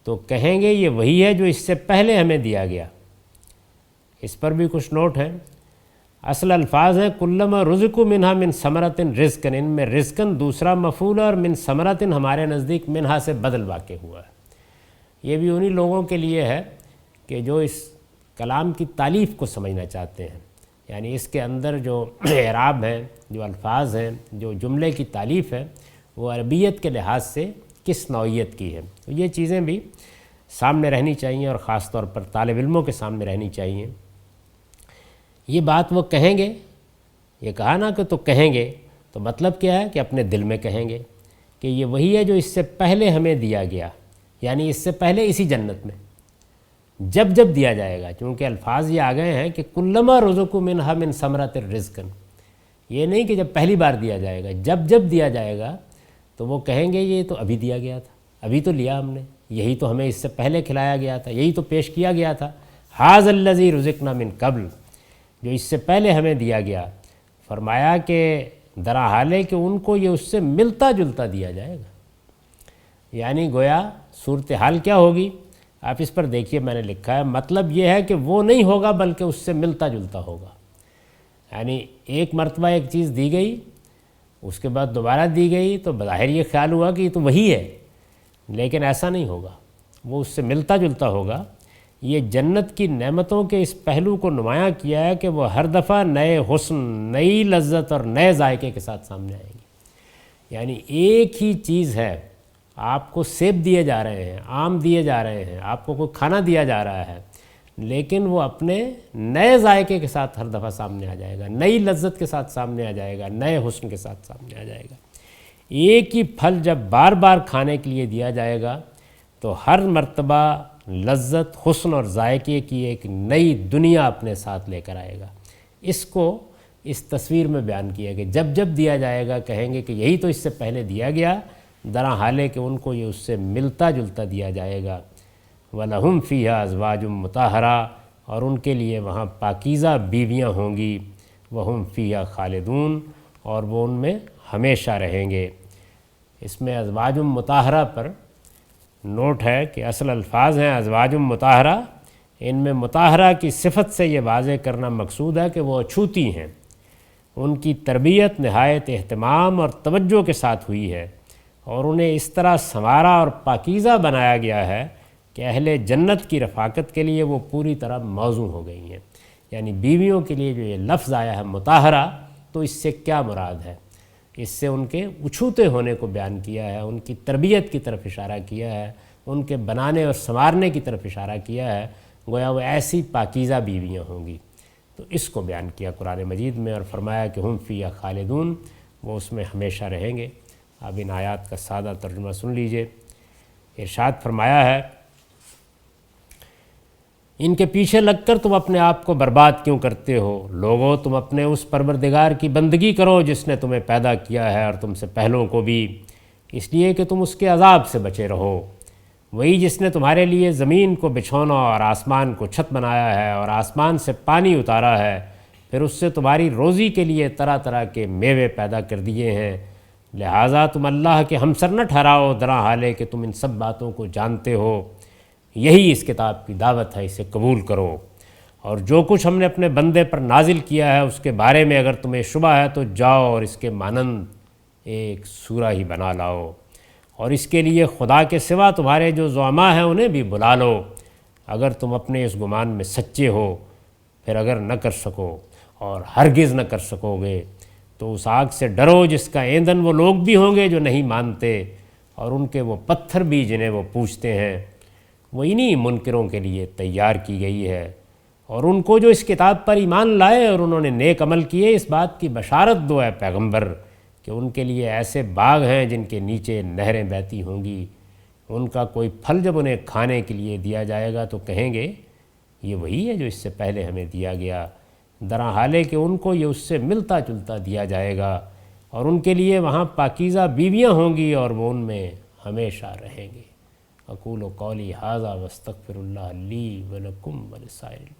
تو کہیں گے یہ وہی ہے جو اس سے پہلے ہمیں دیا گیا۔ اس پر بھی کچھ نوٹ ہیں۔ اصل الفاظ ہیں کلما رزقوا منہا من ثمرۃ رزقا، ان میں رزقن دوسرا مفعول اور من ثمرۃ ہمارے نزدیک منہا سے بدل واقع ہوا ہے۔ یہ بھی انہی لوگوں کے لیے ہے کہ جو اس کلام کی تالیف کو سمجھنا چاہتے ہیں، یعنی اس کے اندر جو اعراب ہیں، جو الفاظ ہیں، جو جملے کی تالیف ہے، وہ عربیت کے لحاظ سے کس نوعیت کی ہے۔ تو یہ چیزیں بھی سامنے رہنی چاہیے، اور خاص طور پر طالب علموں کے سامنے رہنی چاہیے۔ یہ بات وہ کہیں گے، یہ کہا نا کہ تو کہیں گے، تو مطلب کیا ہے کہ اپنے دل میں کہیں گے کہ یہ وہی ہے جو اس سے پہلے ہمیں دیا گیا، یعنی اس سے پہلے اسی جنت میں جب جب دیا جائے گا، چونکہ الفاظ یہ آ گئے ہیں کہ کلما رزقوا منہا من ثمرۃ رزقا، یہ نہیں کہ جب پہلی بار دیا جائے گا، جب جب دیا جائے گا تو وہ کہیں گے یہ تو ابھی دیا گیا تھا، ابھی تو لیا ہم نے، یہی تو ہمیں اس سے پہلے کھلایا گیا تھا، یہی تو پیش کیا گیا تھا۔ ھذا الذی رزقنا من قبل، جو اس سے پہلے ہمیں دیا گیا۔ فرمایا کہ درا حال ہے کہ ان کو یہ اس سے ملتا جلتا دیا جائے گا، یعنی گویا صورتحال کیا ہوگی آپ اس پر دیکھیے، میں نے لکھا ہے، مطلب یہ ہے کہ وہ نہیں ہوگا بلکہ اس سے ملتا جلتا ہوگا، یعنی ایک مرتبہ ایک چیز دی گئی، اس کے بعد دوبارہ دی گئی تو بظاہر یہ خیال ہوا کہ یہ تو وہی ہے، لیکن ایسا نہیں ہوگا، وہ اس سے ملتا جلتا ہوگا۔ یہ جنت کی نعمتوں کے اس پہلو کو نمایاں کیا ہے کہ وہ ہر دفعہ نئے حسن، نئی لذت اور نئے ذائقے کے ساتھ سامنے آئیں گی۔ یعنی ایک ہی چیز ہے، آپ کو سیب دیے جا رہے ہیں، آم دیے جا رہے ہیں، آپ کو کوئی کھانا دیا جا رہا ہے، لیکن وہ اپنے نئے ذائقے کے ساتھ ہر دفعہ سامنے آ جائے گا، نئی لذت کے ساتھ سامنے آ جائے گا، نئے حسن کے ساتھ سامنے آ جائے گا۔ ایک ہی پھل جب بار بار کھانے کے لیے دیا جائے گا تو ہر مرتبہ لذت، حسن اور ذائقے کی ایک نئی دنیا اپنے ساتھ لے کر آئے گا۔ اس کو اس تصویر میں بیان کیا کہ جب جب دیا جائے گا کہیں گے کہ یہی تو اس سے پہلے دیا گیا، درا حال ہے کہ ان کو یہ اس سے ملتا جلتا دیا جائے گا۔ وَلَهُمْ فِيهَا أَزْوَاجٌ مُطَہَّرَةٌ، اور ان کے لیے وہاں پاکیزہ بیویاں ہوں گی، وَهُمْ فِيهَا خَالِدُونَ، اور وہ ان میں ہمیشہ رہیں گے۔ اس میں ازواج مطہرہ پر نوٹ ہے کہ اصل الفاظ ہیں ازواج مطہرہ، ان میں مطہرہ کی صفت سے یہ واضح کرنا مقصود ہے کہ وہ اچھوتی ہیں، ان کی تربیت نہایت اہتمام اور توجہ کے ساتھ ہوئی ہے، اور انہیں اس طرح سنوارا اور پاکیزہ بنایا گیا ہے کہ اہل جنت کی رفاقت کے لیے وہ پوری طرح موزوں ہو گئی ہیں۔ یعنی بیویوں کے لیے جو یہ لفظ آیا ہے مطہرہ، تو اس سے کیا مراد ہے؟ اس سے ان کے اچھوتے ہونے کو بیان کیا ہے، ان کی تربیت کی طرف اشارہ کیا ہے، ان کے بنانے اور سنوارنے کی طرف اشارہ کیا ہے، گویا وہ ایسی پاکیزہ بیویاں ہوں گی۔ تو اس کو بیان کیا قرآن مجید میں، اور فرمایا کہ ہم فیہا خالدون، وہ اس میں ہمیشہ رہیں گے۔ اب ان آیات کا سادہ ترجمہ سن لیجئے۔ ارشاد فرمایا ہے، ان کے پیچھے لگ کر تم اپنے آپ کو برباد کیوں کرتے ہو؟ لوگو تم اپنے اس پروردگار کی بندگی کرو جس نے تمہیں پیدا کیا ہے اور تم سے پہلوں کو بھی، اس لیے کہ تم اس کے عذاب سے بچے رہو۔ وہی جس نے تمہارے لیے زمین کو بچھونا اور آسمان کو چھت بنایا ہے اور آسمان سے پانی اتارا ہے، پھر اس سے تمہاری روزی کے لیے طرح طرح کے میوے پیدا کر دیے ہیں، لہٰذا تم اللہ کے ہمسر نہ ٹھہراؤ، درا حال ہے کہ تم ان سب باتوں کو جانتے ہو۔ یہی اس کتاب کی دعوت ہے، اسے قبول کرو۔ اور جو کچھ ہم نے اپنے بندے پر نازل کیا ہے اس کے بارے میں اگر تمہیں شبہ ہے تو جاؤ اور اس کے مانند ایک سورہ ہی بنا لاؤ، اور اس کے لیے خدا کے سوا تمہارے جو زعماء ہیں انہیں بھی بلا لو، اگر تم اپنے اس گمان میں سچے ہو۔ پھر اگر نہ کر سکو اور ہرگز نہ کر سکو گے تو اس آگ سے ڈرو جس کا ایندھن وہ لوگ بھی ہوں گے جو نہیں مانتے، اور ان کے وہ پتھر بھی جنہیں وہ پوجتے ہیں، وہ انہی منکروں کے لیے تیار کی گئی ہے۔ اور ان کو جو اس کتاب پر ایمان لائے اور انہوں نے نیک عمل کیے، اس بات کی بشارت دو اے پیغمبر کہ ان کے لیے ایسے باغ ہیں جن کے نیچے نہریں بہتی ہوں گی، ان کا کوئی پھل جب انہیں کھانے کے لیے دیا جائے گا تو کہیں گے یہ وہی ہے جو اس سے پہلے ہمیں دیا گیا، درا حال ہے کہ ان کو یہ اس سے ملتا جلتا دیا جائے گا، اور ان کے لیے وہاں پاکیزہ بیویاں ہوں گی اور وہ ان میں ہمیشہ رہیں گے۔ اقول قولی ھذا واستغفر اللہ لی ولکم ولسائر